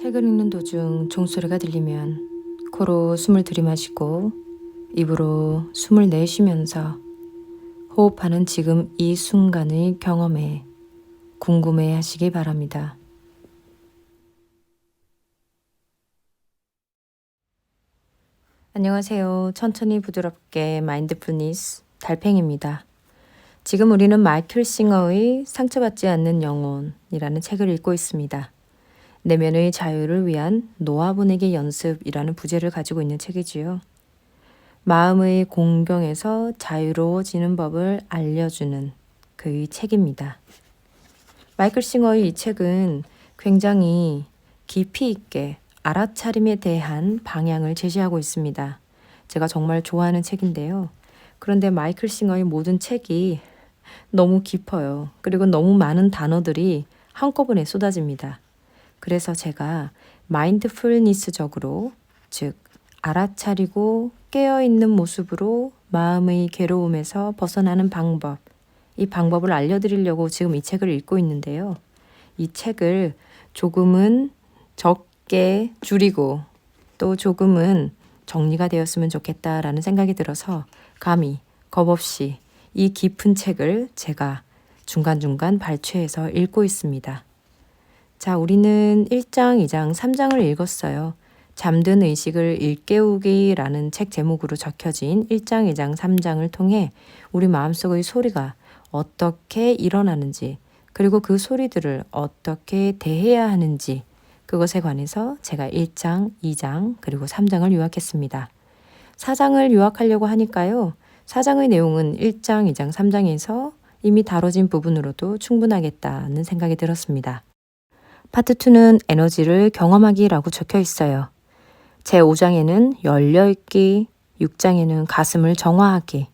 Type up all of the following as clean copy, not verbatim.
책을 읽는 도중 종소리가 들리면 코로 숨을 들이마시고 입으로 숨을 내쉬면서 호흡하는 지금 이 순간의 경험에 궁금해 하시기 바랍니다. 안녕하세요. 천천히 부드럽게 마인드풀니스 달팽입니다. 지금 우리는 마이클 싱어의 상처받지 않는 영혼이라는 책을 읽고 있습니다. 내면의 자유를 위한 놓아보내기 연습이라는 부제를 가지고 있는 책이지요. 마음의 공경에서 자유로워지는 법을 알려주는 그의 책입니다. 마이클 싱어의 이 책은 굉장히 깊이 있게 알아차림에 대한 방향을 제시하고 있습니다. 제가 정말 좋아하는 책인데요. 그런데 마이클 싱어의 모든 책이 너무 깊어요. 그리고 너무 많은 단어들이 한꺼번에 쏟아집니다. 그래서 제가 마인드풀니스적으로, 즉 알아차리고 깨어있는 모습으로 마음의 괴로움에서 벗어나는 방법, 이 방법을 알려드리려고 지금 이 책을 읽고 있는데요. 이 책을 조금은 적게 줄이고 또 조금은 정리가 되었으면 좋겠다라는 생각이 들어서 감히 겁없이 이 깊은 책을 제가 중간중간 발췌해서 읽고 있습니다. 자, 우리는 1장, 2장, 3장을 읽었어요. 잠든 의식을 일깨우기라는 책 제목으로 적혀진 1장, 2장, 3장을 통해 우리 마음속의 소리가 어떻게 일어나는지, 그리고 그 소리들을 어떻게 대해야 하는지, 그것에 관해서 제가 1장, 2장, 그리고 3장을 요약했습니다. 4장을 요약하려고 하니까요. 4장의 내용은 1장, 2장, 3장에서 이미 다뤄진 부분으로도 충분하겠다는 생각이 들었습니다. 파트 2는 에너지를 경험하기라고 적혀 있어요. 제5장에는 열려있기, 6장에는 가슴을 정화하기,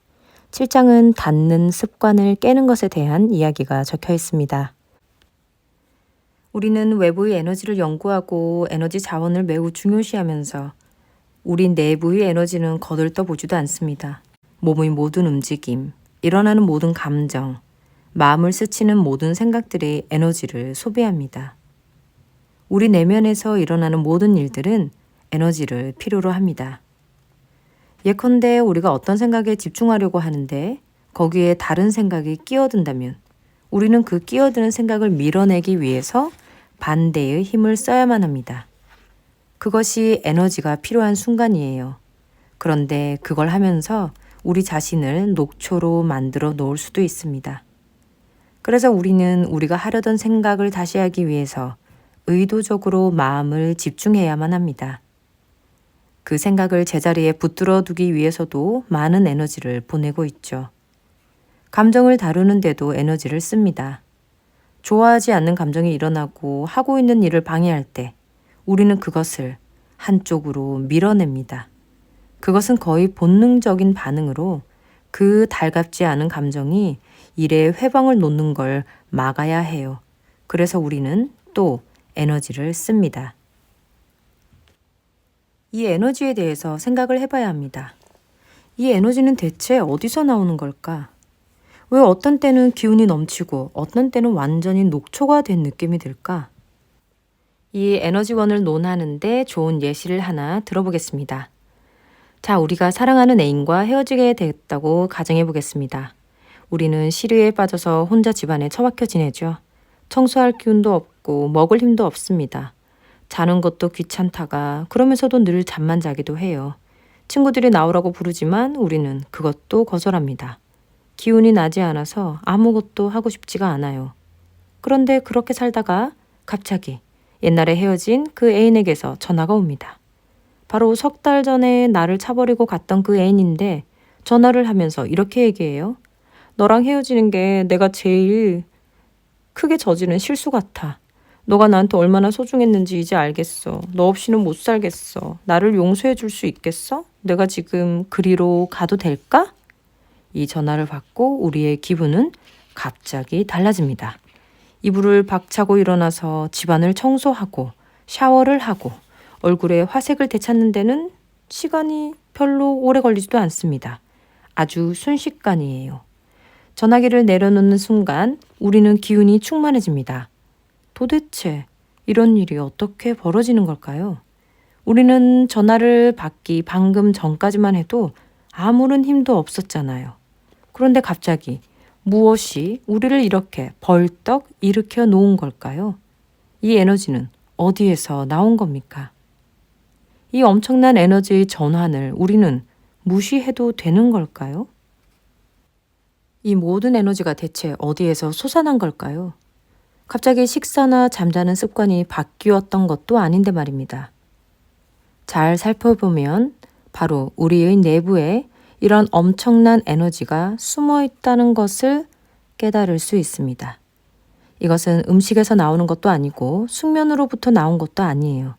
7장은 닫는 습관을 깨는 것에 대한 이야기가 적혀 있습니다. 우리는 외부의 에너지를 연구하고 에너지 자원을 매우 중요시하면서 우리 내부의 에너지는 거들떠보지도 않습니다. 몸의 모든 움직임, 일어나는 모든 감정, 마음을 스치는 모든 생각들이 에너지를 소비합니다. 우리 내면에서 일어나는 모든 일들은 에너지를 필요로 합니다. 예컨대 우리가 어떤 생각에 집중하려고 하는데 거기에 다른 생각이 끼어든다면 우리는 그 끼어드는 생각을 밀어내기 위해서 반대의 힘을 써야만 합니다. 그것이 에너지가 필요한 순간이에요. 그런데 그걸 하면서 우리 자신을 녹초로 만들어 놓을 수도 있습니다. 그래서 우리는 우리가 하려던 생각을 다시 하기 위해서 의도적으로 마음을 집중해야만 합니다. 그 생각을 제자리에 붙들어 두기 위해서도 많은 에너지를 보내고 있죠. 감정을 다루는데도 에너지를 씁니다. 좋아하지 않는 감정이 일어나고 하고 있는 일을 방해할 때 우리는 그것을 한쪽으로 밀어냅니다. 그것은 거의 본능적인 반응으로 그 달갑지 않은 감정이 일에 회방을 놓는 걸 막아야 해요. 그래서 우리는 또 에너지를 씁니다. 이 에너지에 대해서 생각을 해봐야 합니다. 이 에너지는 대체 어디서 나오는 걸까? 왜 어떤 때는 기운이 넘치고 어떤 때는 완전히 녹초가 된 느낌이 들까? 이 에너지원을 논하는데 좋은 예시를 하나 들어보겠습니다. 자, 우리가 사랑하는 애인과 헤어지게 됐다고 가정해 보겠습니다. 우리는 시류에 빠져서 혼자 집안에 처박혀 지내죠. 청소할 기운도 없고 먹을 힘도 없습니다. 자는 것도 귀찮다가 그러면서도 늘 잠만 자기도 해요. 친구들이 나오라고 부르지만 우리는 그것도 거절합니다. 기운이 나지 않아서 아무것도 하고 싶지가 않아요. 그런데 그렇게 살다가 갑자기 옛날에 헤어진 그 애인에게서 전화가 옵니다. 바로 3달 전에 나를 차버리고 갔던 그 애인인데 전화를 하면서 이렇게 얘기해요. 너랑 헤어지는 게 내가 제일 크게 저지른 실수 같아. 너가 나한테 얼마나 소중했는지 이제 알겠어. 너 없이는 못 살겠어. 나를 용서해 줄 수 있겠어? 내가 지금 그리로 가도 될까? 이 전화를 받고 우리의 기분은 갑자기 달라집니다. 이불을 박차고 일어나서 집안을 청소하고 샤워를 하고 얼굴에 화색을 되찾는 데는 시간이 별로 오래 걸리지도 않습니다. 아주 순식간이에요. 전화기를 내려놓는 순간 우리는 기운이 충만해집니다. 도대체 이런 일이 어떻게 벌어지는 걸까요? 우리는 전화를 받기 방금 전까지만 해도 아무런 힘도 없었잖아요. 그런데 갑자기 무엇이 우리를 이렇게 벌떡 일으켜 놓은 걸까요? 이 에너지는 어디에서 나온 겁니까? 이 엄청난 에너지의 전환을 우리는 무시해도 되는 걸까요? 이 모든 에너지가 대체 어디에서 솟아난 걸까요? 갑자기 식사나 잠자는 습관이 바뀌었던 것도 아닌데 말입니다. 잘 살펴보면 바로 우리의 내부에 이런 엄청난 에너지가 숨어 있다는 것을 깨달을 수 있습니다. 이것은 음식에서 나오는 것도 아니고 숙면으로부터 나온 것도 아니에요.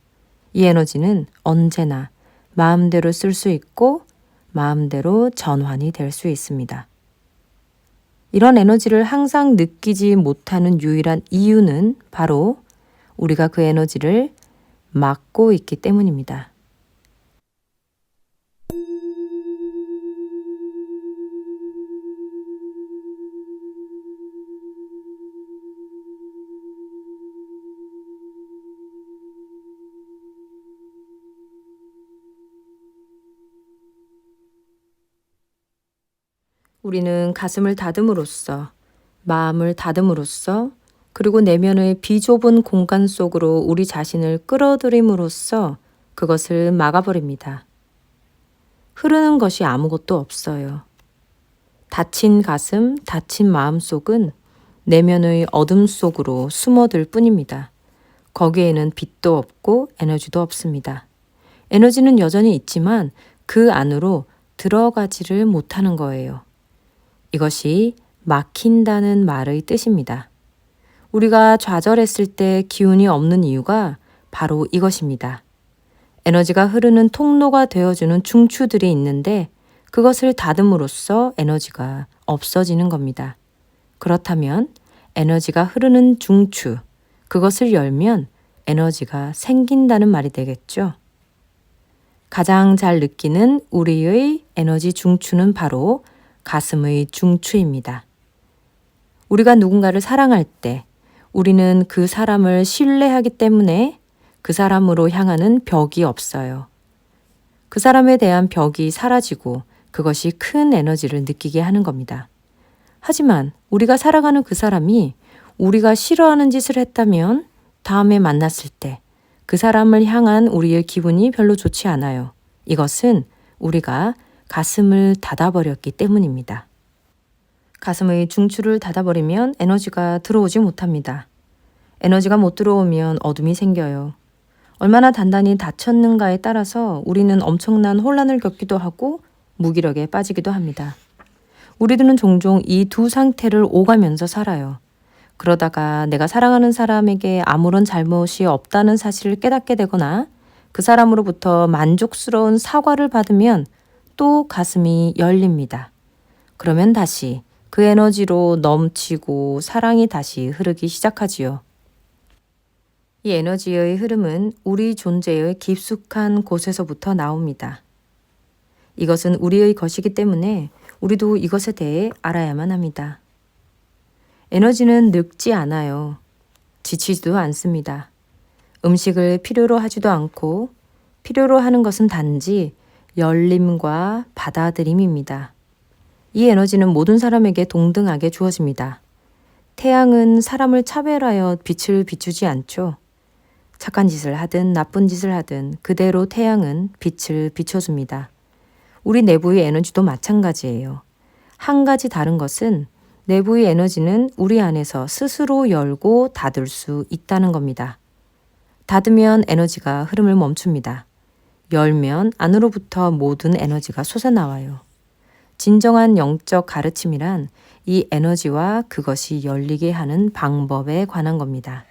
이 에너지는 언제나 마음대로 쓸 수 있고 마음대로 전환이 될 수 있습니다. 이런 에너지를 항상 느끼지 못하는 유일한 이유는 바로 우리가 그 에너지를 막고 있기 때문입니다. 우리는 가슴을 다듬으로써, 마음을 다듬으로써, 그리고 내면의 비좁은 공간 속으로 우리 자신을 끌어들임으로써 그것을 막아버립니다. 흐르는 것이 아무것도 없어요. 닫힌 가슴, 닫힌 마음 속은 내면의 어둠 속으로 숨어들 뿐입니다. 거기에는 빛도 없고 에너지도 없습니다. 에너지는 여전히 있지만 그 안으로 들어가지를 못하는 거예요. 이것이 막힌다는 말의 뜻입니다. 우리가 좌절했을 때 기운이 없는 이유가 바로 이것입니다. 에너지가 흐르는 통로가 되어주는 중추들이 있는데 그것을 닫음으로써 에너지가 없어지는 겁니다. 그렇다면 에너지가 흐르는 중추, 그것을 열면 에너지가 생긴다는 말이 되겠죠. 가장 잘 느끼는 우리의 에너지 중추는 바로 가슴의 중추입니다. 우리가 누군가를 사랑할 때 우리는 그 사람을 신뢰하기 때문에 그 사람으로 향하는 벽이 없어요. 그 사람에 대한 벽이 사라지고 그것이 큰 에너지를 느끼게 하는 겁니다. 하지만 우리가 살아가는 그 사람이 우리가 싫어하는 짓을 했다면 다음에 만났을 때 그 사람을 향한 우리의 기분이 별로 좋지 않아요. 이것은 우리가 가슴을 닫아버렸기 때문입니다. 가슴의 중추를 닫아버리면 에너지가 들어오지 못합니다. 에너지가 못 들어오면 어둠이 생겨요. 얼마나 단단히 닫혔는가에 따라서 우리는 엄청난 혼란을 겪기도 하고 무기력에 빠지기도 합니다. 우리들은 종종 이 두 상태를 오가면서 살아요. 그러다가 내가 사랑하는 사람에게 아무런 잘못이 없다는 사실을 깨닫게 되거나 그 사람으로부터 만족스러운 사과를 받으면 또 가슴이 열립니다. 그러면 다시 그 에너지로 넘치고 사랑이 다시 흐르기 시작하지요. 이 에너지의 흐름은 우리 존재의 깊숙한 곳에서부터 나옵니다. 이것은 우리의 것이기 때문에 우리도 이것에 대해 알아야만 합니다. 에너지는 늙지 않아요. 지치지도 않습니다. 음식을 필요로 하지도 않고 필요로 하는 것은 단지 열림과 받아들임입니다. 이 에너지는 모든 사람에게 동등하게 주어집니다. 태양은 사람을 차별하여 빛을 비추지 않죠. 착한 짓을 하든 나쁜 짓을 하든 그대로 태양은 빛을 비춰줍니다. 우리 내부의 에너지도 마찬가지예요. 한 가지 다른 것은 내부의 에너지는 우리 안에서 스스로 열고 닫을 수 있다는 겁니다. 닫으면 에너지가 흐름을 멈춥니다. 열면 안으로부터 모든 에너지가 솟아나와요. 진정한 영적 가르침이란 이 에너지와 그것이 열리게 하는 방법에 관한 겁니다.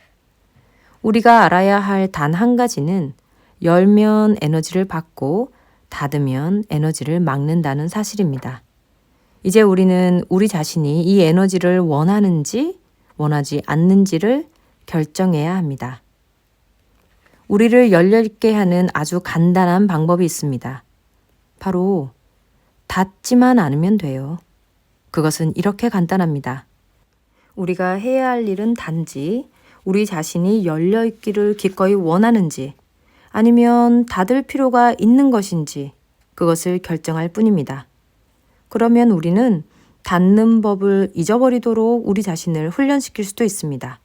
우리가 알아야 할 단 한 가지는 열면 에너지를 받고 닫으면 에너지를 막는다는 사실입니다. 이제 우리는 우리 자신이 이 에너지를 원하는지 원하지 않는지를 결정해야 합니다. 우리를 열려있게 하는 아주 간단한 방법이 있습니다. 바로 닫지만 않으면 돼요. 그것은 이렇게 간단합니다. 우리가 해야 할 일은 단지 우리 자신이 열려 있기를 기꺼이 원하는지 아니면 닫을 필요가 있는 것인지 그것을 결정할 뿐입니다. 그러면 우리는 닫는 법을 잊어버리도록 우리 자신을 훈련시킬 수도 있습니다.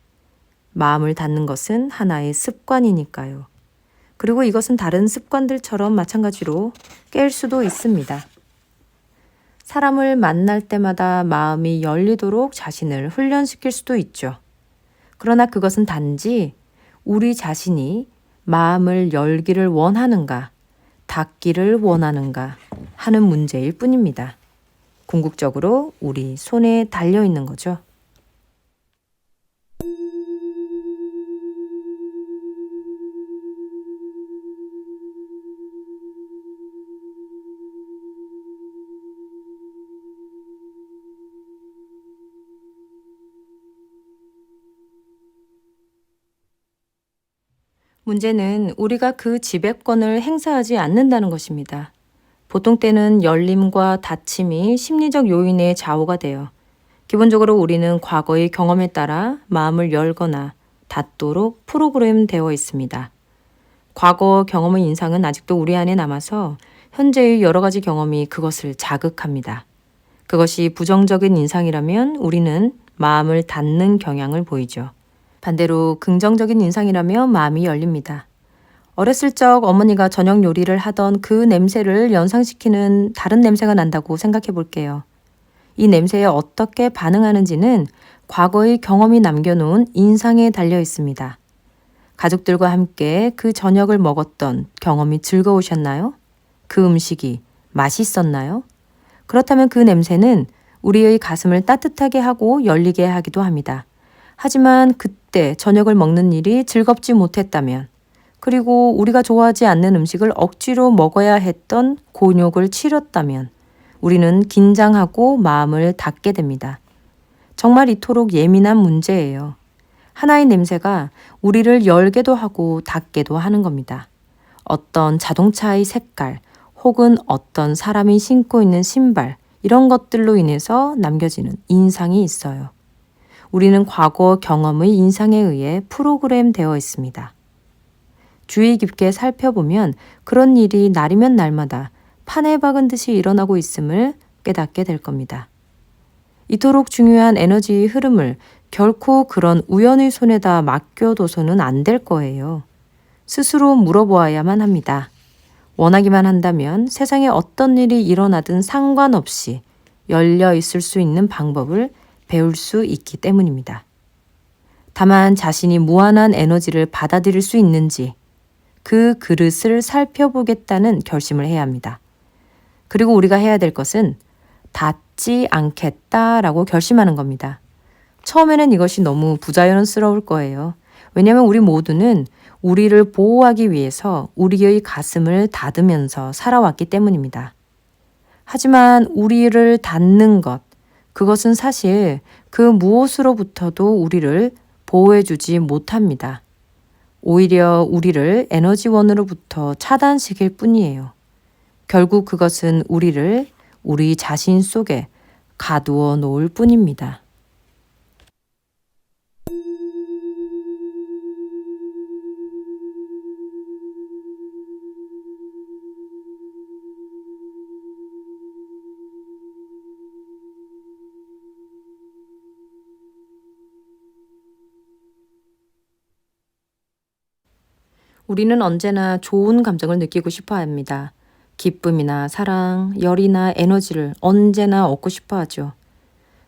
마음을 닫는 것은 하나의 습관이니까요. 그리고 이것은 다른 습관들처럼 마찬가지로 깰 수도 있습니다. 사람을 만날 때마다 마음이 열리도록 자신을 훈련시킬 수도 있죠. 그러나 그것은 단지 우리 자신이 마음을 열기를 원하는가, 닫기를 원하는가 하는 문제일 뿐입니다. 궁극적으로 우리 손에 달려 있는 거죠. 문제는 우리가 그 지배권을 행사하지 않는다는 것입니다. 보통 때는 열림과 닫힘이 심리적 요인의 좌우가 돼요. 기본적으로 우리는 과거의 경험에 따라 마음을 열거나 닫도록 프로그램되어 있습니다. 과거 경험의 인상은 아직도 우리 안에 남아서 현재의 여러 가지 경험이 그것을 자극합니다. 그것이 부정적인 인상이라면 우리는 마음을 닫는 경향을 보이죠. 반대로 긍정적인 인상이라면 마음이 열립니다. 어렸을 적 어머니가 저녁 요리를 하던 그 냄새를 연상시키는 다른 냄새가 난다고 생각해 볼게요. 이 냄새에 어떻게 반응하는지는 과거의 경험이 남겨놓은 인상에 달려 있습니다. 가족들과 함께 그 저녁을 먹었던 경험이 즐거우셨나요? 그 음식이 맛있었나요? 그렇다면 그 냄새는 우리의 가슴을 따뜻하게 하고 열리게 하기도 합니다. 하지만 그때 저녁을 먹는 일이 즐겁지 못했다면, 그리고 우리가 좋아하지 않는 음식을 억지로 먹어야 했던 곤욕을 치렀다면 우리는 긴장하고 마음을 닫게 됩니다. 정말 이토록 예민한 문제예요. 하나의 냄새가 우리를 열게도 하고 닫게도 하는 겁니다. 어떤 자동차의 색깔 혹은 어떤 사람이 신고 있는 신발 이런 것들로 인해서 남겨지는 인상이 있어요. 우리는 과거 경험의 인상에 의해 프로그램 되어 있습니다. 주의 깊게 살펴보면 그런 일이 날이면 날마다 판에 박은 듯이 일어나고 있음을 깨닫게 될 겁니다. 이토록 중요한 에너지의 흐름을 결코 그런 우연의 손에다 맡겨둬서는 안 될 거예요. 스스로 물어보아야만 합니다. 원하기만 한다면 세상에 어떤 일이 일어나든 상관없이 열려 있을 수 있는 방법을 배울 수 있기 때문입니다. 다만 자신이 무한한 에너지를 받아들일 수 있는지 그 그릇을 살펴보겠다는 결심을 해야 합니다. 그리고 우리가 해야 될 것은 닫지 않겠다라고 결심하는 겁니다. 처음에는 이것이 너무 부자연스러울 거예요. 왜냐하면 우리 모두는 우리를 보호하기 위해서 우리의 가슴을 닫으면서 살아왔기 때문입니다. 하지만 우리를 닫는 것, 그것은 사실 그 무엇으로부터도 우리를 보호해주지 못합니다. 오히려 우리를 에너지원으로부터 차단시킬 뿐이에요. 결국 그것은 우리를 우리 자신 속에 가두어 놓을 뿐입니다. 우리는 언제나 좋은 감정을 느끼고 싶어 합니다. 기쁨이나 사랑, 열이나 에너지를 언제나 얻고 싶어 하죠.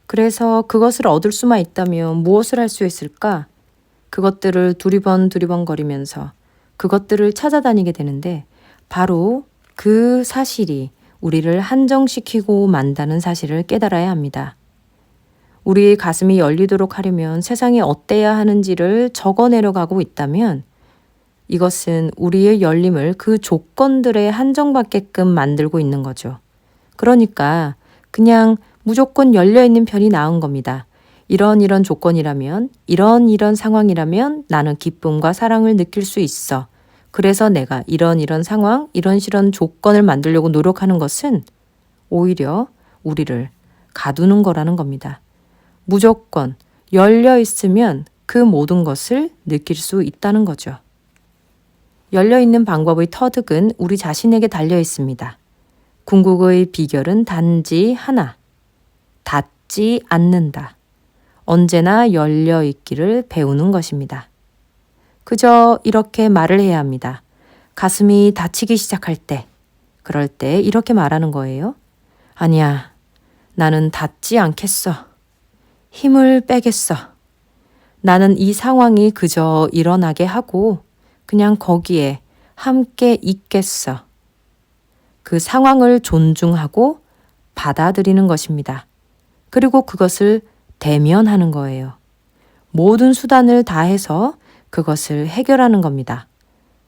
그래서 그것을 얻을 수만 있다면 무엇을 할 수 있을까? 그것들을 두리번거리면서 그것들을 찾아다니게 되는데 바로 그 사실이 우리를 한정시키고 만다는 사실을 깨달아야 합니다. 우리의 가슴이 열리도록 하려면 세상이 어때야 하는지를 적어내려가고 있다면 이것은 우리의 열림을 그 조건들에 한정받게끔 만들고 있는 거죠. 그러니까 그냥 무조건 열려있는 편이 나은 겁니다. 이런 조건이라면, 이런 상황이라면 나는 기쁨과 사랑을 느낄 수 있어. 그래서 내가 이런 상황, 이런 조건을 만들려고 노력하는 것은 오히려 우리를 가두는 거라는 겁니다. 무조건 열려 있으면 그 모든 것을 느낄 수 있다는 거죠. 열려있는 방법의 터득은 우리 자신에게 달려 있습니다. 궁극의 비결은 단지 하나, 닫지 않는다. 언제나 열려 있기를 배우는 것입니다. 그저 이렇게 말을 해야 합니다. 가슴이 다치기 시작할 때, 그럴 때 이렇게 말하는 거예요. 아니야, 나는 닫지 않겠어. 힘을 빼겠어. 나는 이 상황이 그저 일어나게 하고 그냥 거기에 함께 있겠어. 그 상황을 존중하고 받아들이는 것입니다. 그리고 그것을 대면하는 거예요. 모든 수단을 다해서 그것을 해결하는 겁니다.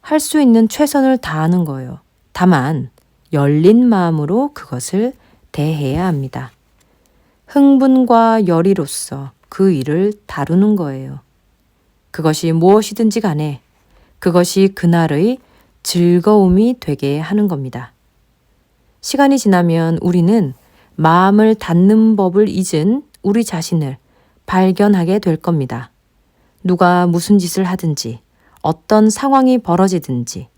할 수 있는 최선을 다하는 거예요. 다만 열린 마음으로 그것을 대해야 합니다. 흥분과 열의로서 그 일을 다루는 거예요. 그것이 무엇이든지 간에 그것이 그날의 즐거움이 되게 하는 겁니다. 시간이 지나면 우리는 마음을 닫는 법을 잊은 우리 자신을 발견하게 될 겁니다. 누가 무슨 짓을 하든지 어떤 상황이 벌어지든지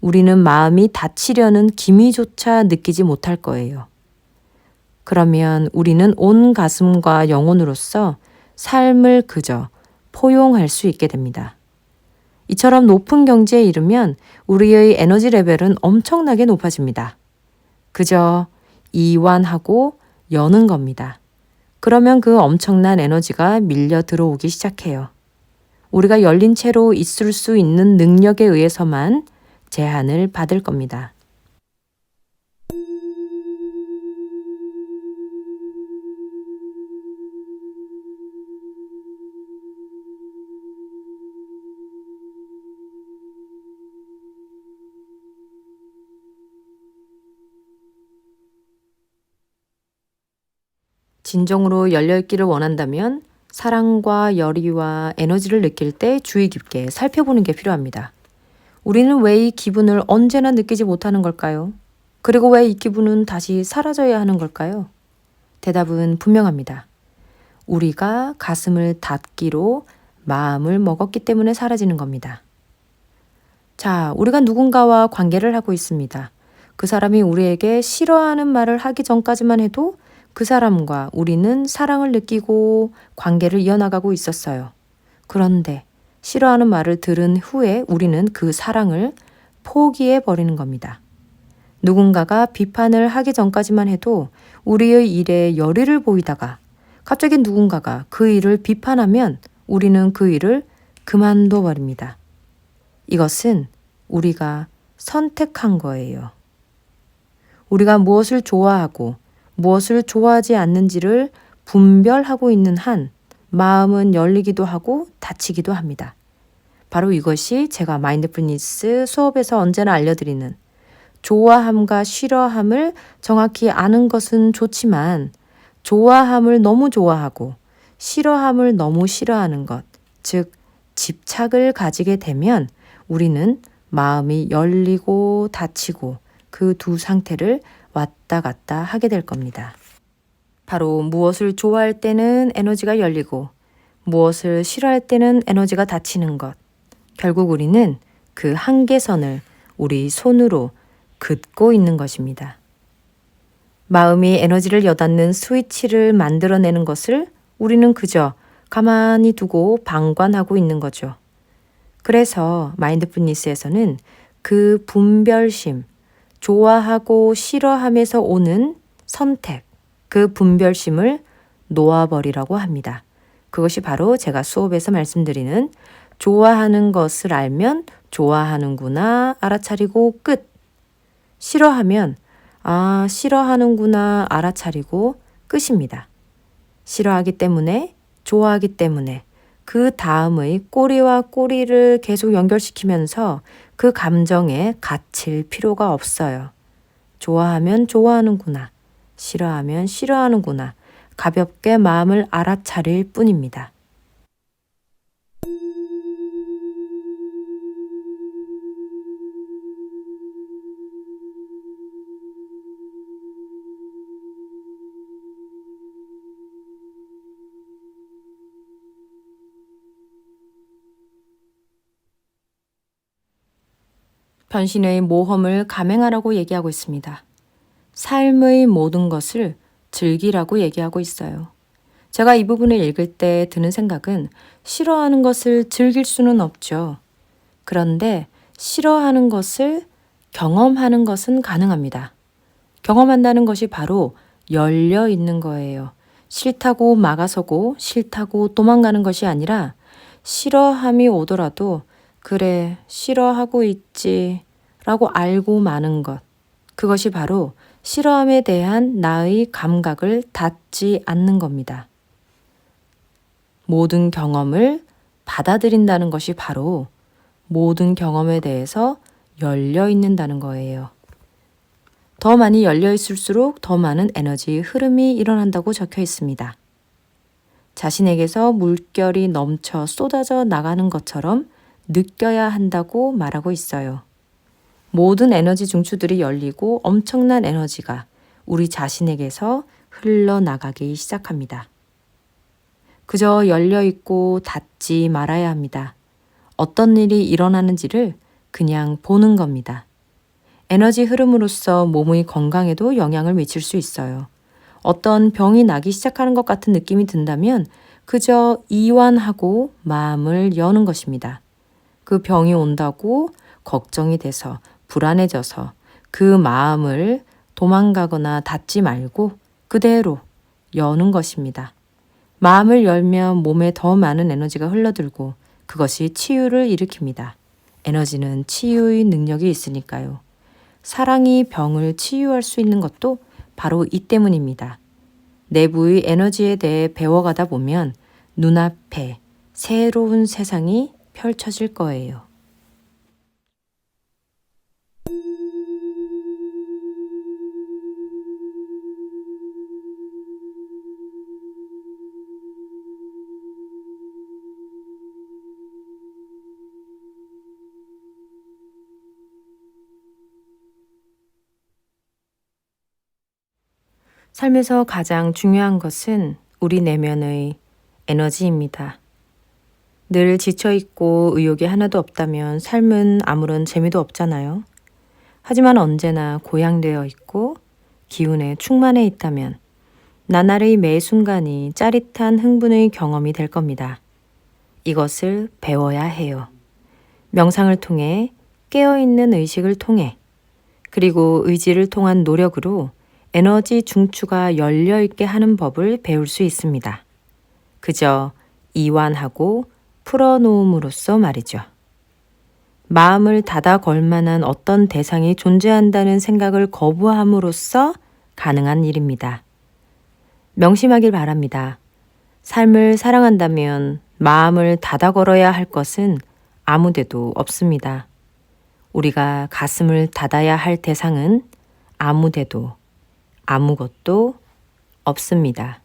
우리는 마음이 닫히려는 기미조차 느끼지 못할 거예요. 그러면 우리는 온 가슴과 영혼으로서 삶을 그저 포용할 수 있게 됩니다. 이처럼 높은 경지에 이르면 우리의 에너지 레벨은 엄청나게 높아집니다. 그저 이완하고 여는 겁니다. 그러면 그 엄청난 에너지가 밀려 들어오기 시작해요. 우리가 열린 채로 있을 수 있는 능력에 의해서만 제한을 받을 겁니다. 진정으로 열려있기를 원한다면 사랑과 열의와 에너지를 느낄 때 주의 깊게 살펴보는 게 필요합니다. 우리는 왜 이 기분을 언제나 느끼지 못하는 걸까요? 그리고 왜 이 기분은 다시 사라져야 하는 걸까요? 대답은 분명합니다. 우리가 가슴을 닫기로 마음을 먹었기 때문에 사라지는 겁니다. 자, 우리가 누군가와 관계를 하고 있습니다. 그 사람이 우리에게 싫어하는 말을 하기 전까지만 해도 그 사람과 우리는 사랑을 느끼고 관계를 이어나가고 있었어요. 그런데 싫어하는 말을 들은 후에 우리는 그 사랑을 포기해 버리는 겁니다. 누군가가 비판을 하기 전까지만 해도 우리의 일에 열의를 보이다가 갑자기 누군가가 그 일을 비판하면 우리는 그 일을 그만둬 버립니다. 이것은 우리가 선택한 거예요. 우리가 무엇을 좋아하고 무엇을 좋아하지 않는지를 분별하고 있는 한 마음은 열리기도 하고 닫히기도 합니다. 바로 이것이 제가 마인드풀니스 수업에서 언제나 알려드리는 좋아함과 싫어함을 정확히 아는 것은 좋지만 좋아함을 너무 좋아하고 싫어함을 너무 싫어하는 것, 즉 집착을 가지게 되면 우리는 마음이 열리고 닫히고 그 두 상태를 왔다 갔다 하게 될 겁니다. 바로 무엇을 좋아할 때는 에너지가 열리고 무엇을 싫어할 때는 에너지가 닫히는 것. 결국 우리는 그 한계선을 우리 손으로 긋고 있는 것입니다. 마음이 에너지를 여닫는 스위치를 만들어내는 것을 우리는 그저 가만히 두고 방관하고 있는 거죠. 그래서 마인드풀니스에서는 그 분별심, 좋아하고 싫어함에서 오는 선택, 그 분별심을 놓아버리라고 합니다. 그것이 바로 제가 수업에서 말씀드리는 좋아하는 것을 알면 좋아하는구나 알아차리고 끝. 싫어하면 싫어하는구나 알아차리고 끝입니다. 싫어하기 때문에 좋아하기 때문에 그 다음의 꼬리와 꼬리를 계속 연결시키면서 그 감정에 갇힐 필요가 없어요. 좋아하면 좋아하는구나, 싫어하면 싫어하는구나, 가볍게 마음을 알아차릴 뿐입니다. 변신의 모험을 감행하라고 얘기하고 있습니다. 삶의 모든 것을 즐기라고 얘기하고 있어요. 제가 이 부분을 읽을 때 드는 생각은 싫어하는 것을 즐길 수는 없죠. 그런데 싫어하는 것을 경험하는 것은 가능합니다. 경험한다는 것이 바로 열려 있는 거예요. 싫다고 막아서고 싫다고 도망가는 것이 아니라 싫어함이 오더라도 그래, 싫어하고 있지 라고 알고 마는 것. 그것이 바로 싫어함에 대한 나의 감각을 닫지 않는 겁니다. 모든 경험을 받아들인다는 것이 바로 모든 경험에 대해서 열려 있는다는 거예요. 더 많이 열려 있을수록 더 많은 에너지의 흐름이 일어난다고 적혀 있습니다. 자신에게서 물결이 넘쳐 쏟아져 나가는 것처럼 느껴야 한다고 말하고 있어요. 모든 에너지 중추들이 열리고 엄청난 에너지가 우리 자신에게서 흘러나가기 시작합니다. 그저 열려있고 닫지 말아야 합니다. 어떤 일이 일어나는지를 그냥 보는 겁니다. 에너지 흐름으로써 몸의 건강에도 영향을 미칠 수 있어요. 어떤 병이 나기 시작하는 것 같은 느낌이 든다면 그저 이완하고 마음을 여는 것입니다. 그 병이 온다고 걱정이 돼서 불안해져서 그 마음을 도망가거나 닫지 말고 그대로 여는 것입니다. 마음을 열면 몸에 더 많은 에너지가 흘러들고 그것이 치유를 일으킵니다. 에너지는 치유의 능력이 있으니까요. 사랑이 병을 치유할 수 있는 것도 바로 이 때문입니다. 내부의 에너지에 대해 배워가다 보면 눈앞에 새로운 세상이 펼쳐질 거예요. 삶에서 가장 중요한 것은 우리 내면의 에너지입니다. 늘 지쳐있고 의욕이 하나도 없다면 삶은 아무런 재미도 없잖아요. 하지만 언제나 고양되어 있고 기운에 충만해 있다면 나날의 매 순간이 짜릿한 흥분의 경험이 될 겁니다. 이것을 배워야 해요. 명상을 통해 깨어있는 의식을 통해 그리고 의지를 통한 노력으로 에너지 중추가 열려있게 하는 법을 배울 수 있습니다. 그저 이완하고 풀어놓음으로써 말이죠. 마음을 닫아 걸 만한 어떤 대상이 존재한다는 생각을 거부함으로써 가능한 일입니다. 명심하길 바랍니다. 삶을 사랑한다면 마음을 닫아 걸어야 할 것은 아무데도 없습니다. 우리가 가슴을 닫아야 할 대상은 아무데도 아무것도 없습니다.